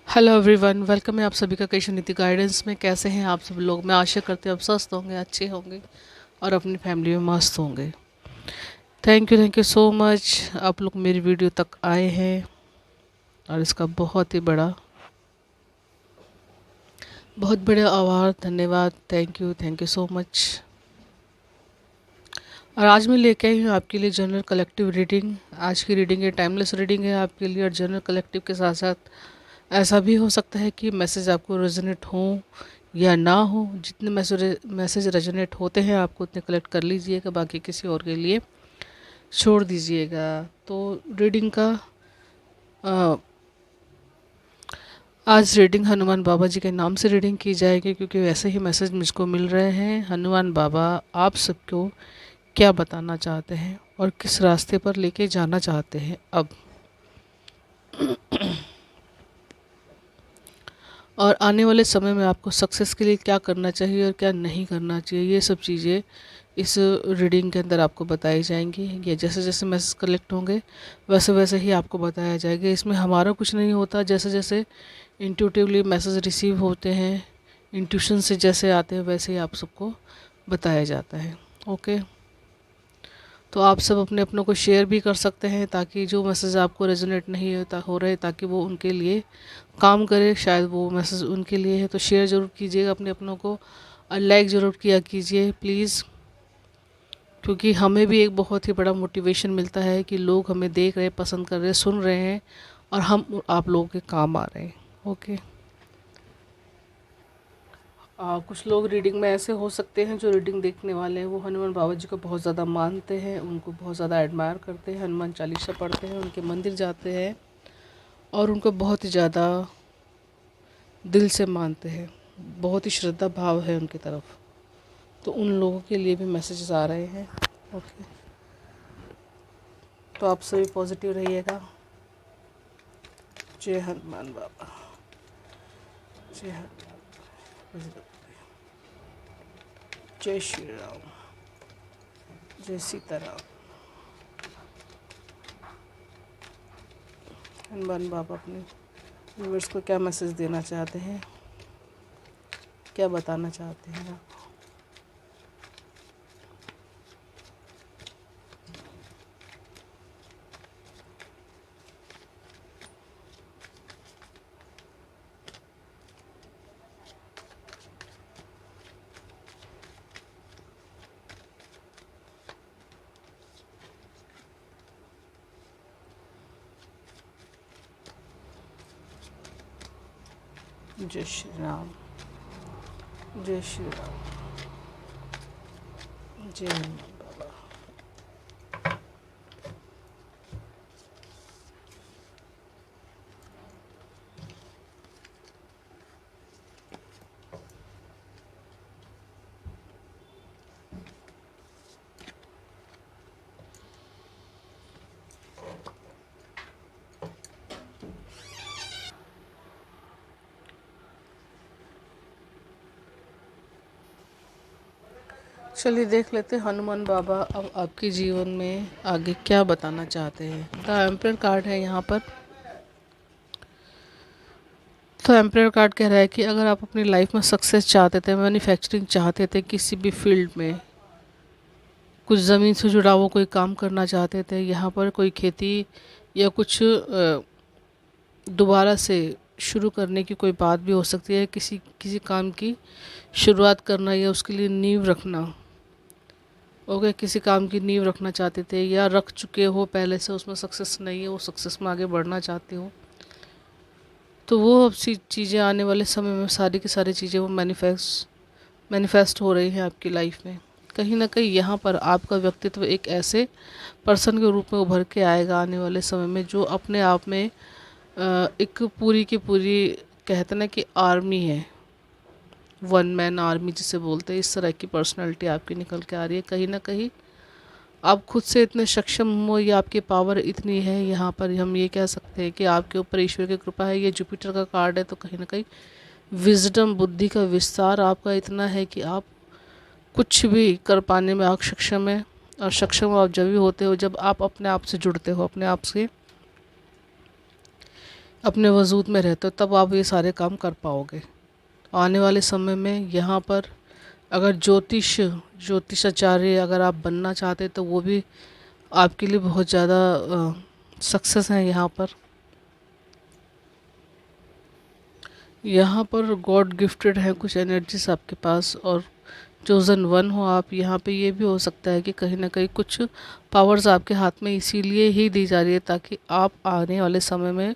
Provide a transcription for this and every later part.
Hello everyone, welcome है आप सभी का कृष्ण नीति गाइडेंस में। कैसे हैं आप सब लोग? मैं आशा करती हूँ आप स्वस्थ होंगे, अच्छे होंगे और अपनी फैमिली में मस्त होंगे। थैंक यू सो मच, आप लोग मेरी वीडियो तक आए हैं और इसका बहुत बड़ा आभार, धन्यवाद। Thank you so much. और आज मैं लेके आई हूँ आपके लिए जनरल कलेक्टिव रीडिंग। आज की रीडिंग है टाइमलेस रीडिंग है आपके लिए। और जनरल कलेक्टिव के साथ साथ ऐसा भी हो सकता है कि मैसेज आपको रेजोनेट हो या ना हो। जितने मैसेज रेजोनेट होते हैं आपको उतने कलेक्ट कर लीजिएगा, बाकी किसी और के लिए छोड़ दीजिएगा। तो रीडिंग का आज रीडिंग हनुमान बाबा जी के नाम से रीडिंग की जाएगी, क्योंकि वैसे ही मैसेज मुझको मिल रहे हैं। हनुमान बाबा आप सबको क्या बताना चाहते हैं और किस रास्ते पर लेके जाना चाहते हैं अब, और आने वाले समय में आपको सक्सेस के लिए क्या करना चाहिए और क्या नहीं करना चाहिए, ये सब चीज़ें इस रीडिंग के अंदर आपको बताई जाएंगी। ये जैसे जैसे मैसेज कलेक्ट होंगे वैसे वैसे ही आपको बताया जाएगा। इसमें हमारा कुछ नहीं होता। जैसे जैसे इंट्यूटिवली मैसेज रिसीव होते हैं, इंट्यूशन से जैसे आते हैं, वैसे ही आप सबको बताया जाता है। ओके, तो आप सब अपने अपनों को शेयर भी कर सकते हैं, ताकि जो मैसेज आपको रेजोनेट नहीं हो रहे, ताकि वो उनके लिए काम करे। शायद वो मैसेज उनके लिए है, तो शेयर ज़रूर कीजिएगा अपने अपनों को, और लाइक ज़रूर किया कीजिए प्लीज़, क्योंकि हमें भी एक बहुत ही बड़ा मोटिवेशन मिलता है कि लोग हमें देख रहे हैं, पसंद कर रहे हैं, सुन रहे हैं, और हम आप लोगों के काम आ रहे हैं। ओके, कुछ लोग रीडिंग में ऐसे हो सकते हैं, जो रीडिंग देखने वाले हैं वो हनुमान बाबा जी को बहुत ज़्यादा मानते हैं, उनको बहुत ज़्यादा एडमायर करते हैं, हनुमान चालीसा पढ़ते हैं, उनके मंदिर जाते हैं और उनको बहुत ही ज़्यादा दिल से मानते हैं, बहुत ही श्रद्धा भाव है उनकी तरफ। तो उन लोगों के लिए भी मैसेजेस आ रहे हैं। ओके, तो आप सभी पॉजिटिव रहिएगा। जय हनुमान बाबा, जय हनुमान, जय श्री राम, जय सीताराम। हनुमान बाबा अपने व्यूअर्स को क्या मैसेज देना चाहते हैं, क्या बताना चाहते हैं आप? जय श्री राम, जय श्री राम, जय हनुमान बाबा। चलिए देख लेते हैं हनुमान बाबा अब आपके जीवन में आगे क्या बताना चाहते हैं। द एम्परर कार्ड है यहाँ पर। तो एम्परर कार्ड कह रहा है कि अगर आप अपनी लाइफ में सक्सेस चाहते थे, मैन्युफैक्चरिंग चाहते थे, किसी भी फील्ड में कुछ ज़मीन से जुड़ा हुआ कोई काम करना चाहते थे, यहाँ पर कोई खेती या कुछ दोबारा से शुरू करने की कोई बात भी हो सकती है। किसी किसी काम की शुरुआत करना या उसके लिए नींव रखना। ओके, किसी काम की नींव रखना चाहते थे या रख चुके हो पहले से, उसमें सक्सेस नहीं है, वो सक्सेस में आगे बढ़ना चाहते हो, तो वो अब चीज़ें आने वाले समय में सारी की सारी चीज़ें वो मैनिफेस्ट हो रही हैं आपकी लाइफ में। कहीं ना कहीं यहाँ पर आपका व्यक्तित्व एक ऐसे पर्सन के रूप में उभर के आएगा आने वाले समय में, जो अपने आप में एक पूरी की पूरी, कहते ना कि आर्मी है, वन मैन आर्मी जिसे बोलते हैं, इस तरह की पर्सनालिटी आपकी निकल के आ रही है। कहीं ना कहीं आप खुद से इतने सक्षम हो या आपकी पावर इतनी है, यहाँ पर हम ये कह सकते हैं कि आपके ऊपर ईश्वर की कृपा है। ये जुपिटर का कार्ड है, तो कहीं ना कहीं विजडम, बुद्धि का विस्तार आपका इतना है कि आप कुछ भी कर पाने में आप सक्षम है। और सक्षम आप जब भी होते हो जब आप अपने आप से जुड़ते हो, अपने आप से अपने वजूद में रहते हो, तब आप ये सारे काम कर पाओगे। आने वाले समय में यहाँ पर अगर ज्योतिषाचार्य अगर आप बनना चाहते तो वो भी आपके लिए बहुत ज़्यादा सक्सेस है। यहाँ पर गॉड गिफ्टेड है कुछ एनर्जीज आपके पास, और चोज़न वन हो आप। यहाँ पे ये भी हो सकता है कि कहीं ना कहीं कुछ पावर्स आपके हाथ में इसीलिए ही दी जा रही है ताकि आप आने वाले समय में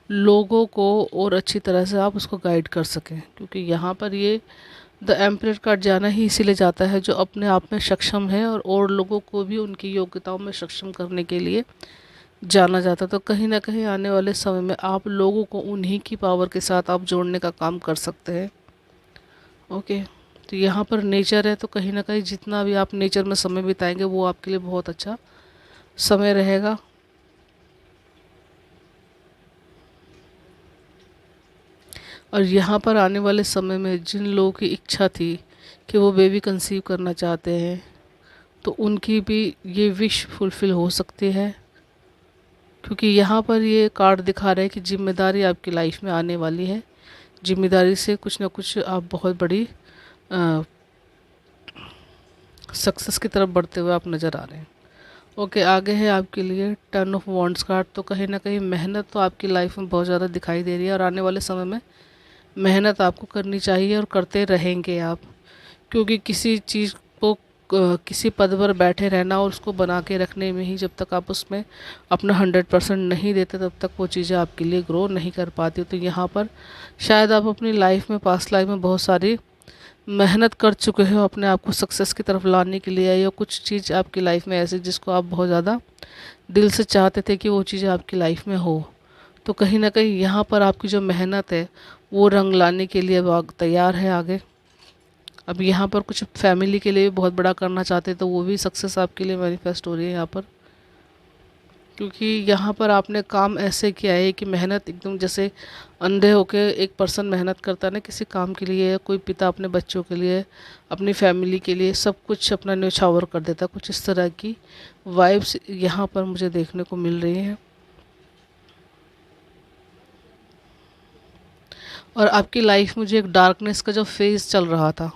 लोगों को और अच्छी तरह से आप उसको गाइड कर सकें। क्योंकि यहाँ पर ये द एम्परर कार्ड जाना ही इसीलिए जाता है जो अपने आप में सक्षम है और लोगों को भी उनकी योग्यताओं में सक्षम करने के लिए जाना जाता। तो कहीं ना कहीं आने वाले समय में आप लोगों को उन्हीं की पावर के साथ आप जोड़ने का काम कर सकते हैं। ओके, तो यहाँ पर नेचर है, तो कहीं ना कहीं जितना भी आप नेचर में समय बिताएंगे वो आपके लिए बहुत अच्छा समय रहेगा। और यहाँ पर आने वाले समय में जिन लोगों की इच्छा थी कि वो बेबी कंसीव करना चाहते हैं, तो उनकी भी ये विश फुलफ़िल हो सकती है। क्योंकि यहाँ पर ये कार्ड दिखा रहा है कि जिम्मेदारी आपकी लाइफ में आने वाली है। जिम्मेदारी से कुछ ना कुछ आप बहुत बड़ी सक्सेस की तरफ बढ़ते हुए आप नज़र आ रहे हैं। ओके, आगे है आपके लिए 10 ऑफ वॉन्ड्स कार्ड। तो कहीं ना कहीं मेहनत तो आपकी लाइफ में बहुत ज़्यादा दिखाई दे रही है, और आने वाले समय में मेहनत आपको करनी चाहिए और करते रहेंगे आप। क्योंकि किसी चीज़ को किसी पद पर बैठे रहना और उसको बना के रखने में ही जब तक आप उसमें अपना 100% नहीं देते तब तक वो चीज़ें आपके लिए ग्रो नहीं कर पाती। तो यहाँ पर शायद आप अपनी लाइफ में, पास्ट लाइफ में बहुत सारी मेहनत कर चुके हो अपने आप को सक्सेस की तरफ लाने के लिए, या कुछ चीज़ आपकी लाइफ में ऐसी जिसको आप बहुत ज़्यादा दिल से चाहते थे कि वो चीज़ें आपकी लाइफ में हो। तो कहीं ना कहीं यहाँ पर आपकी जो मेहनत है वो रंग लाने के लिए अब तैयार है आगे। अब यहाँ पर कुछ फैमिली के लिए भी बहुत बड़ा करना चाहते तो वो भी सक्सेस आपके लिए मैनिफेस्ट हो रही है यहाँ पर। क्योंकि यहाँ पर आपने काम ऐसे किया है कि मेहनत एकदम जैसे अंधे होके एक पर्सन मेहनत करता है ना किसी काम के लिए, कोई पिता अपने बच्चों के लिए, अपनी फैमिली के लिए सब कुछ अपना न्यौछावर कर देता, कुछ इस तरह की वाइब्स यहाँ पर मुझे देखने को मिल रही हैं। और आपकी लाइफ में जो एक डार्कनेस का जो फेज़ चल रहा था,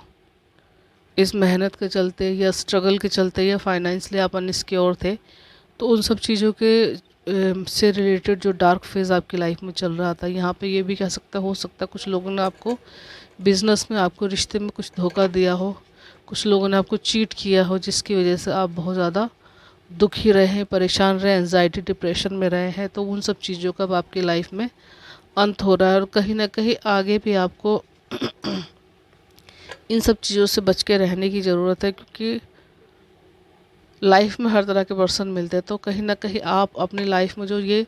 इस मेहनत के चलते या स्ट्रगल के चलते या फाइनेंशियली आप अनसिक्योर थे, तो उन सब चीज़ों के से रिलेटेड जो डार्क फेज़ आपकी लाइफ में चल रहा था, यहाँ पे ये भी कह सकता हो सकता है कुछ लोगों ने आपको बिज़नेस में, आपको रिश्ते में कुछ धोखा दिया हो, कुछ लोगों ने आपको चीट किया हो, जिसकी वजह से आप बहुत ज़्यादा दुखी रहे हैं, परेशान रहे, एंजाइटी डिप्रेशन में रहे हैं। तो उन सब चीज़ों का अब आपकी लाइफ में अंत हो रहा है, और कहीं ना कहीं आगे भी आपको इन सब चीज़ों से बच के रहने की ज़रूरत है। क्योंकि लाइफ में हर तरह के पर्सन मिलते हैं, तो कहीं ना कहीं आप अपनी लाइफ में जो ये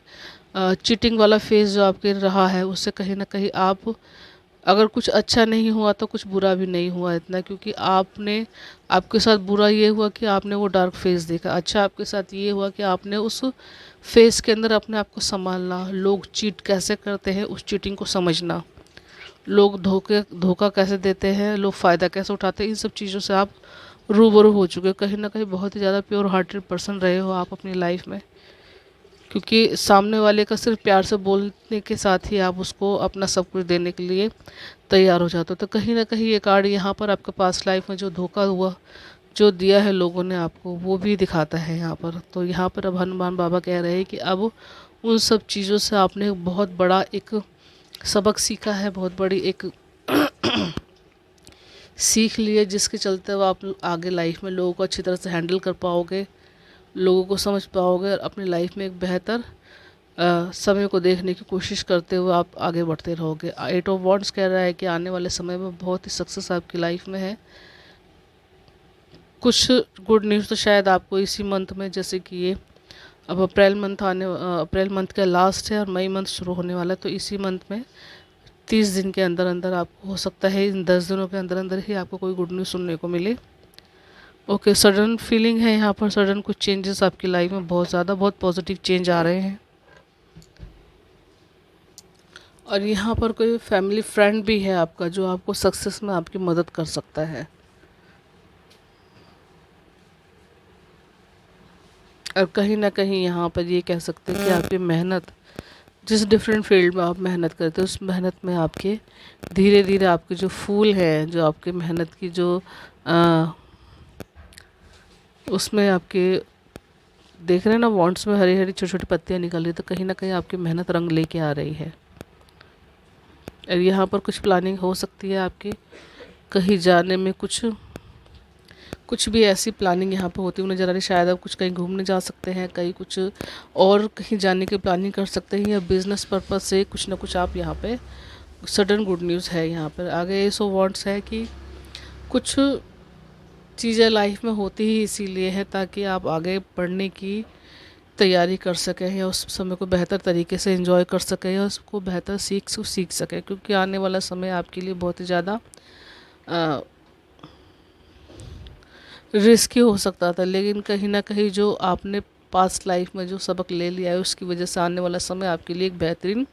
चीटिंग वाला फेज़ जो आपके रहा है उससे कहीं ना कहीं आप, अगर कुछ अच्छा नहीं हुआ तो कुछ बुरा भी नहीं हुआ इतना। क्योंकि आपके साथ बुरा ये हुआ कि आपने वो डार्क फेज़ देखा, अच्छा आपके साथ ये हुआ कि आपने उस फेज़ के अंदर अपने आप को संभालना, लोग चीट कैसे करते हैं उस चीटिंग को समझना, लोग धोखा कैसे देते हैं, लोग फ़ायदा कैसे उठाते हैं, इन सब चीज़ों से आप रूबरू हो चुके हो। कहीं ना कहीं बहुत ही ज़्यादा प्योर हार्टेड पर्सन रहे हो आप अपनी लाइफ में। क्योंकि सामने वाले का सिर्फ प्यार से बोलने के साथ ही आप उसको अपना सब कुछ देने के लिए तैयार हो जाते हो। तो कहीं ना कहीं ये कार्ड यहाँ पर आपके पास लाइफ में जो धोखा हुआ, जो दिया है लोगों ने आपको, वो भी दिखाता है यहाँ पर। तो यहाँ पर अब हनुमान बाबा कह रहे हैं कि अब उन सब चीज़ों से आपने बहुत बड़ा एक सबक सीखा है, बहुत बड़ी एक सीख लिए, जिसके चलते हुए आप आगे लाइफ में लोगों को अच्छी तरह से हैंडल कर पाओगे, लोगों को समझ पाओगे, और अपनी लाइफ में एक बेहतर समय को देखने की कोशिश करते हुए आप आगे बढ़ते रहोगे। 8 ऑफ वॉन्ड्स कह रहा है कि आने वाले समय में बहुत ही सक्सेस आपकी लाइफ में है। कुछ गुड न्यूज़ तो शायद आपको इसी मंथ में, जैसे कि ये अब अप्रैल मंथ का लास्ट है और मई मंथ शुरू होने वाला है, तो इसी मंथ में 30 दिन के अंदर अंदर आपको हो सकता है, इन 10 दिनों के अंदर अंदर ही आपको कोई गुड न्यूज़ सुनने को मिले। ओके, सडन फीलिंग है यहाँ पर, सडन कुछ चेंजेस आपकी लाइफ में, बहुत पॉजिटिव चेंज आ रहे हैं। और यहाँ पर कोई फैमिली फ्रेंड भी है आपका जो आपको सक्सेस में आपकी मदद कर सकता है। और कहीं ना कहीं यहाँ पर ये कह सकते हैं कि आपकी मेहनत जिस डिफरेंट फील्ड में आप मेहनत करते हो उस मेहनत में आपके धीरे धीरे आपके जो फूल हैं, जो आपके मेहनत की जो आ, उसमें आपके देख रहे हैं ना, वॉन्ट्स में हरी हरी छोटी छोटी पत्तियां निकल रही, तो कहीं ना कहीं आपकी मेहनत रंग लेके आ रही है। और यहाँ पर कुछ प्लानिंग हो सकती है आपकी कहीं जाने में, कुछ कुछ भी ऐसी प्लानिंग यहाँ पे होती है नज़र आ रही। शायद आप कुछ कहीं घूमने जा सकते हैं, कहीं कुछ और कहीं जाने की प्लानिंग कर सकते हैं, या बिज़नेस पर्पज़ से कुछ ना कुछ आप यहाँ पे सडन गुड न्यूज़ है यहाँ पर। आगे एस ऑफ वांट्स है कि कुछ चीज़ें लाइफ में होती ही इसीलिए है ताकि आप आगे बढ़ने की तैयारी कर सकें, या उस समय को बेहतर तरीके से एंजॉय कर सकें, या उसको बेहतर सीख सकें, क्योंकि आने वाला समय आपके लिए बहुत ही ज़्यादा रिस्की हो सकता था। लेकिन कहीं ना कहीं जो आपने पास्ट लाइफ में जो सबक ले लिया है उसकी वजह से आने वाला समय आपके लिए एक बेहतरीन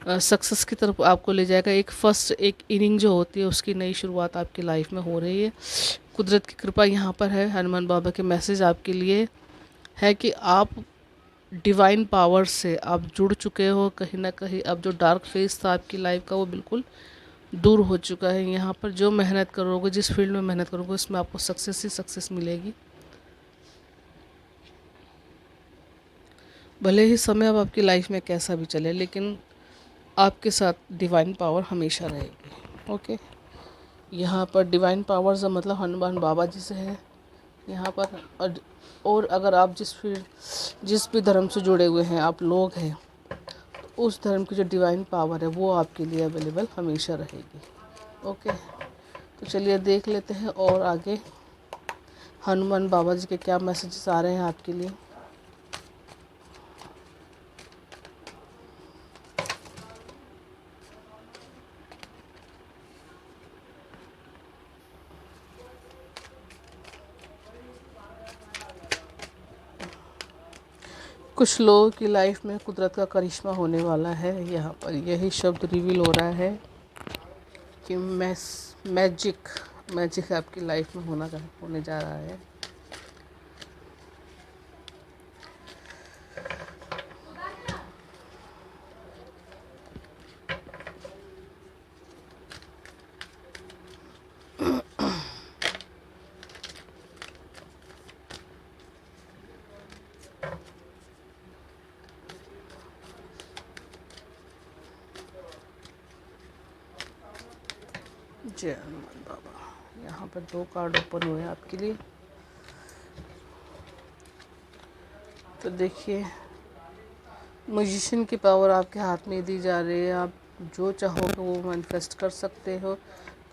सक्सेस की तरफ आपको ले जाएगा। एक इनिंग जो होती है उसकी नई शुरुआत आपकी लाइफ में हो रही है। कुदरत की कृपा यहाँ पर है। हनुमान बाबा के मैसेज आपके लिए है कि आप डिवाइन पावर से आप जुड़ चुके हो। कहीं ना कहीं अब जो डार्क फेस था आपकी लाइफ का वो बिल्कुल दूर हो चुका है। यहाँ पर जो मेहनत करोगे, जिस फील्ड में मेहनत करोगे उसमें आपको सक्सेस ही सक्सेस मिलेगी। भले ही समय अब आपकी लाइफ में कैसा भी चले, लेकिन आपके साथ डिवाइन पावर हमेशा रहेगी। ओके, यहाँ पर डिवाइन पावर का मतलब हनुमान बाबा जी से है यहाँ पर। और अगर आप जिस भी धर्म से जुड़े हुए हैं आप लोग हैं, तो उस धर्म की जो डिवाइन पावर है वो आपके लिए अवेलेबल हमेशा रहेगी। ओके, तो चलिए देख लेते हैं और आगे हनुमान बाबा जी के क्या मैसेजेस आ रहे हैं आपके लिए। कुछ लोगों की लाइफ में कुदरत का करिश्मा होने वाला है। यहाँ पर यही शब्द रिवील हो रहा है कि मैजिक आपकी लाइफ में होने जा रहा है। जय हनुमान बाबा। यहाँ पर 2 कार्ड ओपन हुए हैं आपके लिए। तो देखिए, म्यूजिशियन की पावर आपके हाथ में दी जा रही है। आप जो चाहोगे वो मैनिफेस्ट कर सकते हो।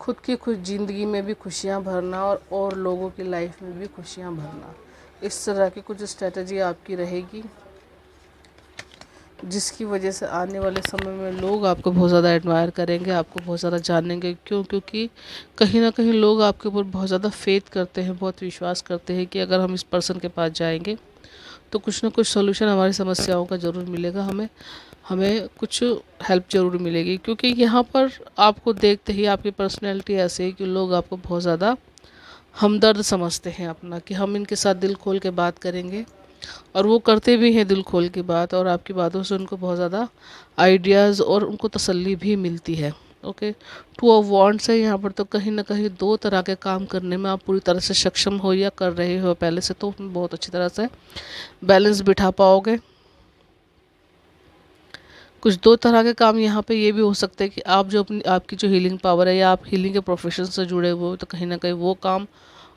खुद की ज़िंदगी में भी खुशियाँ भरना और लोगों की लाइफ में भी खुशियाँ भरना, इस तरह की कुछ स्ट्रेटजी आपकी रहेगी, जिसकी वजह से आने वाले समय में लोग आपको बहुत ज़्यादा एडमायर करेंगे, आपको बहुत ज़्यादा जानेंगे। क्योंकि कहीं ना कहीं लोग आपके ऊपर बहुत ज़्यादा फेथ करते हैं, बहुत विश्वास करते हैं कि अगर हम इस पर्सन के पास जाएंगे तो कुछ ना कुछ सोल्यूशन हमारी समस्याओं का ज़रूर मिलेगा, हमें कुछ हेल्प ज़रूर मिलेगी। क्योंकि यहाँ पर आपको देखते ही आपकी पर्सनैलिटी ऐसी है कि लोग आपको बहुत ज़्यादा हमदर्द समझते हैं अपना, कि हम इनके साथ दिल खोल के बात करेंगे, और वो करते भी हैं दिल खोल की बात, और आपकी बातों से उनको बहुत ज़्यादा आइडियाज़ और उनको तसल्ली भी मिलती है। ओके, 2 ऑफ वांड्स है यहाँ पर। तो कहीं ना कहीं 2 तरह के काम करने में आप पूरी तरह से सक्षम हो या कर रहे हो पहले से, तो उसमें बहुत अच्छी तरह से बैलेंस बिठा पाओगे। कुछ 2 तरह के काम यहाँ पे ये भी हो सकते हैं कि आप जो आपकी जो हीलिंग पावर है, या आप हीलिंग के प्रोफेशन से जुड़े हुए हो, तो कहीं ना कहीं वो काम,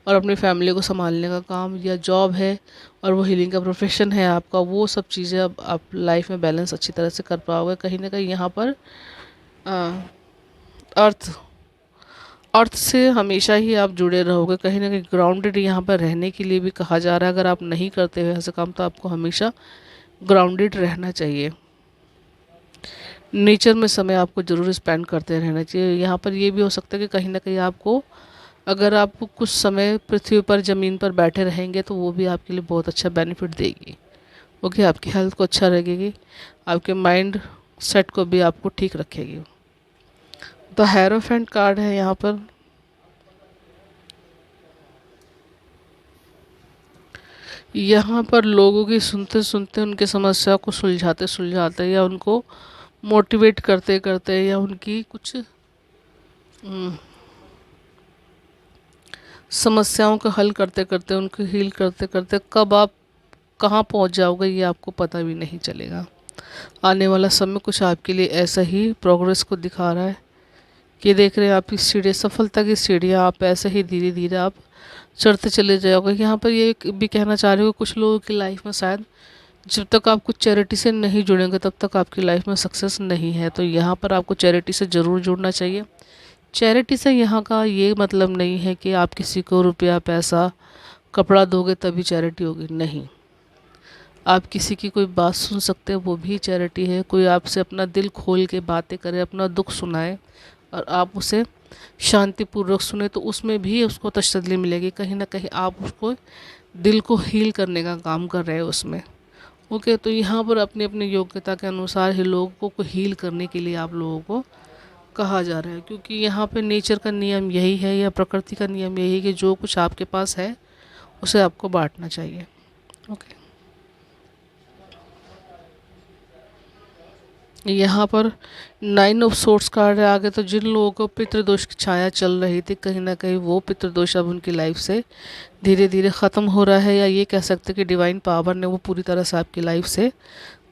और अपनी फैमिली को संभालने का काम, या जॉब है और वो हीलिंग का प्रोफेशन है आपका, वो सब चीज़ें अब आप लाइफ में बैलेंस अच्छी तरह से कर पाओगे। कहीं ना कहीं यहाँ पर अर्थ अर्थ से हमेशा ही आप जुड़े रहोगे। कहीं ना कहीं ग्राउंडेड यहाँ पर रहने के लिए भी कहा जा रहा है। अगर आप नहीं करते हुए ऐसे काम तो आपको हमेशा ग्राउंडेड रहना चाहिए। नेचर में समय आपको ज़रूर स्पेंड करते रहना चाहिए। यहाँ पर ये भी हो सकता है कि कहीं ना कहीं आपको, अगर आप कुछ समय पृथ्वी पर ज़मीन पर बैठे रहेंगे तो वो भी आपके लिए बहुत अच्छा बेनिफिट देगी। ओके, आपकी हेल्थ को अच्छा रखेगी, आपके माइंड सेट को भी आपको ठीक रखेगी। द हेरोफेंट कार्ड है यहाँ पर। यहाँ पर लोगों की सुनते सुनते उनकी समस्या को सुलझाते सुलझाते या उनको मोटिवेट करते करते या उनकी कुछ समस्याओं का हल करते करते उनको हील करते करते कब आप कहाँ पहुँच जाओगे ये आपको पता भी नहीं चलेगा। आने वाला समय कुछ आपके लिए ऐसा ही प्रोग्रेस को दिखा रहा है कि देख रहे हैं आपकी सीढ़ी, सफलता की सीढ़ियाँ आप ऐसे ही धीरे धीरे आप चढ़ते चले जाओगे। यहाँ पर ये भी कहना चाह रही हूँ कुछ लोगों की लाइफ में शायद जब तक आप कुछ चैरिटी से नहीं जुड़ेंगे तब तक आपकी लाइफ में सक्सेस नहीं है। तो यहाँ पर आपको चैरिटी से ज़रूर जुड़ना चाहिए। चैरिटी से यहाँ का ये मतलब नहीं है कि आप किसी को रुपया पैसा कपड़ा दोगे तभी चैरिटी होगी, नहीं। आप किसी की कोई बात सुन सकते हैं, वो भी चैरिटी है। कोई आपसे अपना दिल खोल के बातें करे, अपना दुख सुनाए और आप उसे शांतिपूर्वक सुने तो उसमें भी उसको तसल्ली मिलेगी। कहीं ना कहीं आप उसको दिल को हील करने का काम कर रहे हैं उसमें। ओके, तो यहाँ पर अपनी अपनी योग्यता के अनुसार ही लोगों को हील करने के लिए आप लोगों को कहा जा रहा है, क्योंकि यहाँ पे नेचर का नियम यही है या प्रकृति का नियम यही है कि जो कुछ आपके पास है उसे आपको बांटना चाहिए। ओके, यहाँ पर 9 ऑफ सोर्ट्स कार्ड है आगे। तो जिन लोगों को पितृदोष की छाया चल रही थी, कहीं ना कहीं वो पितृदोष अब उनकी लाइफ से धीरे धीरे ख़त्म हो रहा है, या ये कह सकते हैं कि डिवाइन पावर ने वो पूरी तरह से आपकी लाइफ से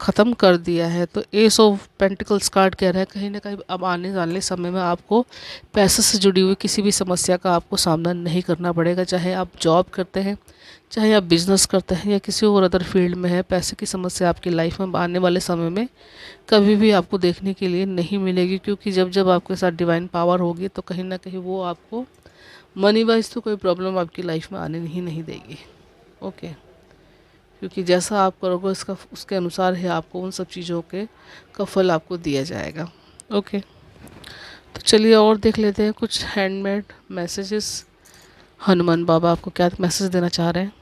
ख़त्म कर दिया है। तो एस ऑफ पेंटिकल्स कार्ड कह रहा है कहीं ना कहीं अब आने वाले समय में आपको पैसे से जुड़ी हुई किसी भी समस्या का आपको सामना नहीं करना पड़ेगा। चाहे आप जॉब करते हैं, चाहे आप बिज़नेस करते हैं या किसी और अदर फील्ड में है, पैसे की समस्या आपकी लाइफ में आने वाले समय में कभी भी आपको देखने के लिए नहीं मिलेगी। क्योंकि जब जब आपके साथ डिवाइन पावर होगी तो कहीं ना कहीं वो आपको मनी वाइज तो कोई प्रॉब्लम आपकी लाइफ में आने ही नहीं देगी। ओके, क्योंकि जैसा आप करोगे उसका उसके अनुसार ही आपको उन सब चीज़ों के का फल आपको दिया जाएगा। ओके, तो चलिए और देख लेते हैं कुछ हैंडमेड मैसेजेस। हनुमान बाबा आपको क्या मैसेज देना चाह रहे हैं।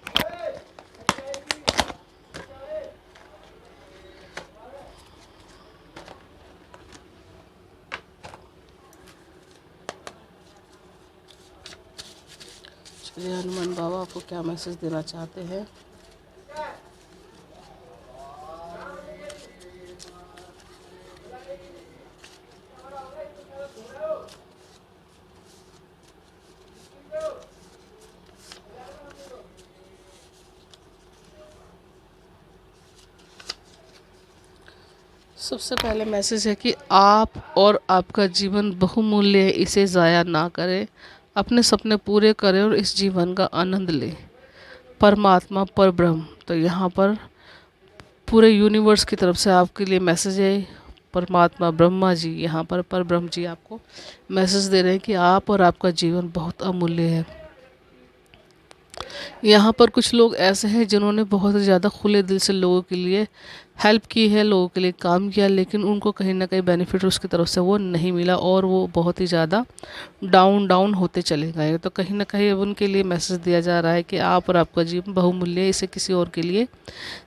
चलिए हनुमान बाबा आपको क्या मैसेज देना चाहते हैं। सबसे पहले मैसेज है कि आप और आपका जीवन बहुमूल्य है, इसे ज़ाया ना करें, अपने सपने पूरे करें और इस जीवन का आनंद लें। परमात्मा पर ब्रह्म, तो यहाँ पर पूरे यूनिवर्स की तरफ से आपके लिए मैसेज है। परमात्मा ब्रह्मा जी यहाँ पर ब्रह्म जी आपको मैसेज दे रहे हैं कि आप और आपका जीवन बहुत अमूल्य है। यहाँ पर कुछ लोग ऐसे हैं जिन्होंने बहुत ज़्यादा खुले दिल से लोगों के लिए हेल्प की है, लोगों के लिए काम किया, लेकिन उनको कहीं ना कहीं बेनिफिट उसकी तरफ से वो नहीं मिला और वो बहुत ही ज़्यादा डाउन डाउन होते चले गए। तो कहीं ना कहीं अब उनके लिए मैसेज दिया जा रहा है कि आप और आपका जीवन बहुमूल्य है, इसे किसी और के लिए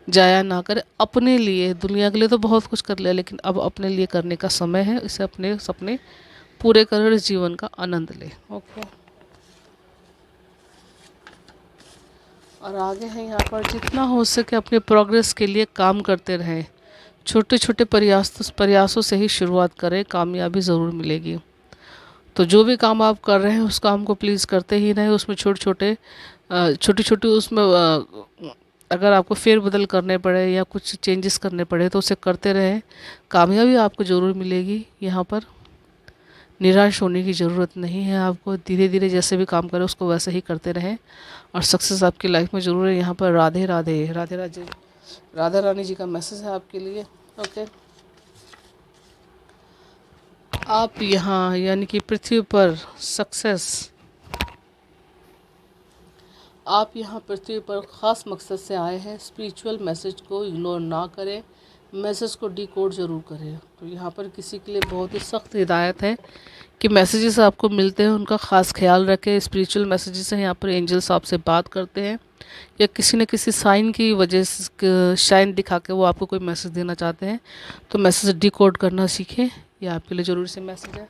जाया ना करें। अपने लिए, दुनिया के लिए तो बहुत कुछ कर लिया, लेकिन अब अपने लिए करने का समय है। इसे अपने सपने पूरे कर इस जीवन का आनंद लें। ओके, और आगे है यहाँ पर जितना हो सके अपने प्रोग्रेस के लिए काम करते रहें। छोटे छोटे प्रयासों से ही शुरुआत करें, कामयाबी ज़रूर मिलेगी। तो जो भी काम आप कर रहे हैं उस काम को प्लीज़ करते ही रहें। उसमें छोटी छोटी उसमें अगर आपको फेरबदल करने पड़े या कुछ चेंजेस करने पड़े तो उसे करते रहें, कामयाबी आपको ज़रूर मिलेगी। यहाँ पर निराश होने की ज़रूरत नहीं है आपको। धीरे धीरे जैसे भी काम करें उसको वैसे ही करते रहें और सक्सेस आपकी लाइफ में ज़रूर है। यहाँ पर राधे राधे राधे राधे राधा रानी जी का मैसेज है आपके लिए। ओके, आप यहाँ यानी कि पृथ्वी पर सक्सेस, आप यहाँ पृथ्वी पर ख़ास मकसद से आए हैं। स्पिरिचुअल मैसेज को इग्नोर ना करें, मैसेज को डिकोड ज़रूर करें। तो यहाँ पर किसी के लिए बहुत ही सख्त हिदायत है कि मैसेजेस आपको मिलते हैं उनका ख़ास ख्याल रखें। स्पिरिचुअल मैसेजेस हैं, यहाँ पर एंजल्स आपसे बात करते हैं या किसी न किसी साइन की वजह से शाइन दिखा के वो आपको कोई मैसेज देना चाहते हैं, तो मैसेज डिकोड करना सीखें। ये आपके लिए ज़रूरी से मैसेज है।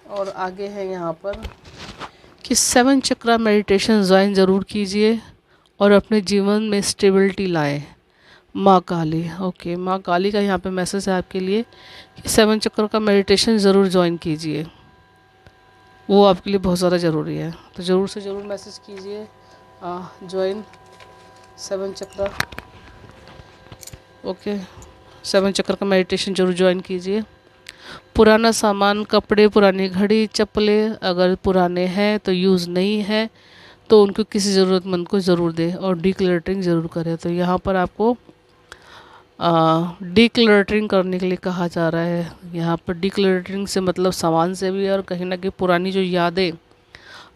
और आगे है यहाँ पर कि 7 चक्रा मेडिटेशन ज्वाइन ज़रूर कीजिए और अपने जीवन में स्टेबिलिटी लाएं। माँ काली, ओके, माँ काली का यहाँ पे मैसेज है आपके लिए कि 7 चक्र का मेडिटेशन ज़रूर ज्वाइन कीजिए, वो आपके लिए बहुत ज़्यादा ज़रूरी है। तो ज़रूर से ज़रूर मैसेज कीजिए ज्वाइन 7 चक्र, ओके, 7 चक्र का मेडिटेशन ज़रूर ज्वाइन कीजिए। पुराना सामान, कपड़े, पुरानी घड़ी, चप्पलें अगर पुराने हैं तो यूज़ नहीं है तो उनको किसी ज़रूरतमंद को ज़रूर दें और डीक्लटरिंग ज़रूर करें। तो यहाँ पर आपको डीक्लटरिंग करने के लिए कहा जा रहा है। यहाँ पर डीक्लटरिंग से मतलब सामान से भी, और कहीं ना कहीं पुरानी जो यादें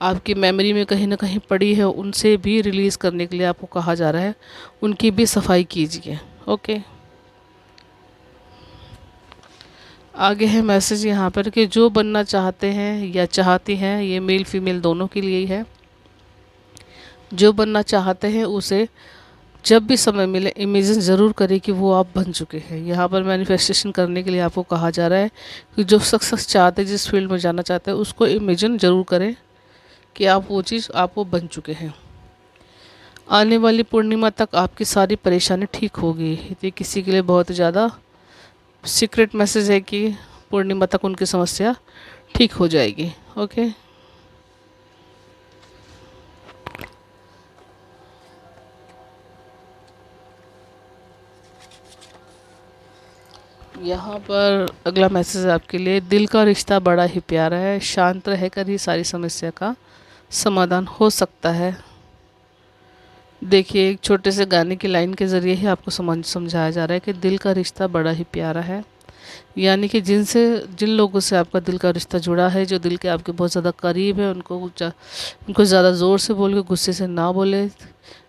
आपकी मेमोरी में कहीं ना कहीं पड़ी है उनसे भी रिलीज़ करने के लिए आपको कहा जा रहा है, उनकी भी सफाई कीजिए। ओके, आगे है मैसेज यहाँ पर कि जो बनना चाहते हैं या चाहती हैं, ये मेल फीमेल दोनों के लिए ही है, जो बनना चाहते हैं उसे जब भी समय मिले इमेजिन ज़रूर करें कि वो आप बन चुके हैं। यहाँ पर मैनिफेस्टेशन करने के लिए आपको कहा जा रहा है कि जो सक्सेस चाहते हैं, जिस फील्ड में जाना चाहते हैं, उसको इमेजिन ज़रूर करें कि आप वो चीज़ आप वो बन चुके हैं। आने वाली पूर्णिमा तक आपकी सारी परेशानी ठीक होगी। ये किसी के लिए बहुत ज़्यादा सीक्रेट मैसेज है कि पूर्णिमा तक उनकी समस्या ठीक हो जाएगी। ओके, यहाँ पर अगला मैसेज आपके लिए, दिल का रिश्ता बड़ा ही प्यारा है, शांत रहकर ही सारी समस्या का समाधान हो सकता है। देखिए, एक छोटे से गाने की लाइन के ज़रिए ही आपको समझाया जा रहा है कि दिल का रिश्ता बड़ा ही प्यारा है, यानी कि जिन लोगों से आपका दिल का रिश्ता जुड़ा है, जो दिल के आपके बहुत ज़्यादा करीब है, उनको ज़्यादा ज़ोर से बोल के, गुस्से से ना बोले।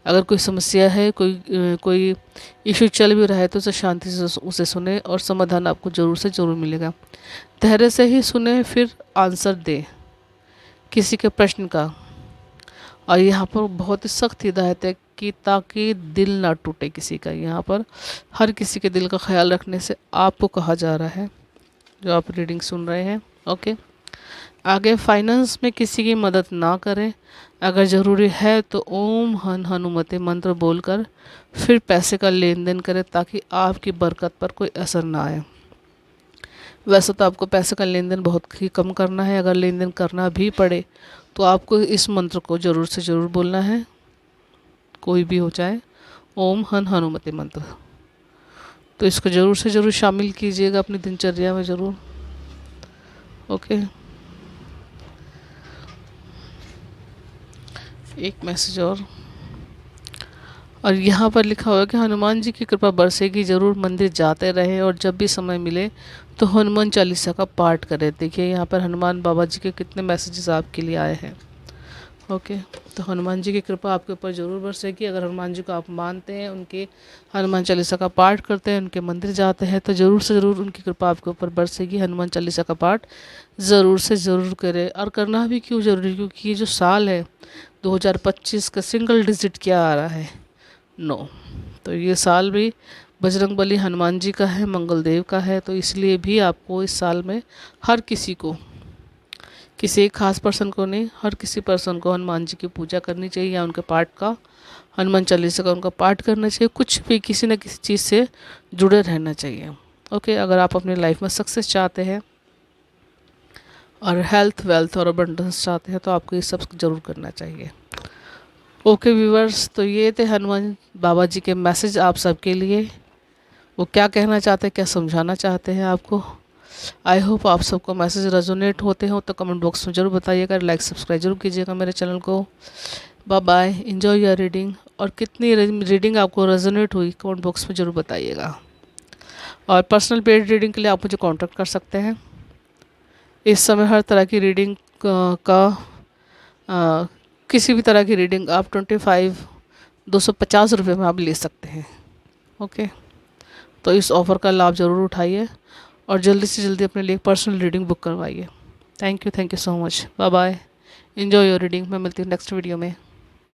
अगर कोई समस्या है, कोई इशू चल भी रहा है तो उसे शांति से उसे सुने और समाधान आपको ज़रूर से ज़रूर मिलेगा। धैर्य से ही सुने, फिर आंसर दे किसी के प्रश्न का। और यहाँ पर बहुत ही सख्त हिदायत है कि ताकि दिल ना टूटे किसी का। यहाँ पर हर किसी के दिल का ख्याल रखने से आपको कहा जा रहा है, जो आप रीडिंग सुन रहे हैं। ओके, आगे फाइनेंस में किसी की मदद ना करें, अगर ज़रूरी है तो ओम हन हनुमते मंत्र बोलकर फिर पैसे का लेन देन करें ताकि आपकी बरकत पर कोई असर ना आए। वैसे तो आपको पैसे का लेन देन बहुत ही कम करना है, अगर लेन देन करना भी पड़े तो आपको इस मंत्र को ज़रूर से ज़रूर बोलना है, कोई भी हो चाहे, ओम हन हनुमते मंत्र। तो इसको ज़रूर से ज़रूर शामिल कीजिएगा अपनी दिनचर्या में ज़रूर। ओके, एक मैसेज और यहाँ पर लिखा हुआ है कि हनुमान जी की कृपा बरसेगी, ज़रूर मंदिर जाते रहें और जब भी समय मिले तो हनुमान चालीसा का पाठ करें। देखिए यहाँ पर हनुमान बाबा जी के कितने मैसेजेस आपके लिए आए हैं। ओके, तो हनुमान जी की कृपा आपके ऊपर ज़रूर बरसेगी। अगर हनुमान जी को आप मानते हैं, उनके हनुमान चालीसा का पाठ करते हैं, उनके मंदिर जाते हैं, तो ज़रूर से ज़रूर उनकी कृपा आपके ऊपर बरसेगी। हनुमान चालीसा का पाठ ज़रूर से ज़रूर करें। और करना भी क्यों ज़रूरी, क्योंकि ये जो साल है 2025 का सिंगल डिजिट क्या आ रहा है, 9। तो ये साल भी बजरंगबली हनुमान जी का है, मंगल देव का है। तो इसलिए भी आपको इस साल में हर किसी को, किसी एक खास पर्सन को नहीं, हर किसी पर्सन को हनुमान जी की पूजा करनी चाहिए या उनके पाठ का, हनुमान चालीसा का उनका पाठ करना चाहिए। कुछ भी किसी न किसी चीज़ से जुड़े रहना चाहिए। ओके, अगर आप अपनी लाइफ में सक्सेस चाहते हैं और हेल्थ, वेल्थ और अबंडेंस चाहते हैं तो आपको ये सब ज़रूर करना चाहिए। ओके व्यूवर्स, तो ये थे हनुमान बाबा जी के मैसेज आप सबके लिए। वो क्या कहना चाहते हैं, क्या समझाना चाहते हैं आपको। आई होप आप सबको मैसेज रेजोनेट होते हो तो कमेंट बॉक्स में ज़रूर बताइएगा, लाइक सब्सक्राइब जरूर कीजिएगा मेरे चैनल को। Bye bye, enjoy your reading. और कितनी रीडिंग आपको रेजोनेट हुई कमेंट बॉक्स में ज़रूर बताइएगा। और पर्सनल पेड रीडिंग के लिए आप मुझे कॉन्टैक्ट कर सकते हैं। इस समय हर तरह की रीडिंग किसी भी तरह की रीडिंग आप 250 रुपये में आप ले सकते हैं। ओके, तो इस ऑफ़र का लाभ ज़रूर उठाइए और जल्दी से जल्दी अपने लिए पर्सनल रीडिंग बुक करवाइए। Thank you so much. Bye bye, enjoy your reading. मैं मिलती हूँ नेक्स्ट वीडियो में।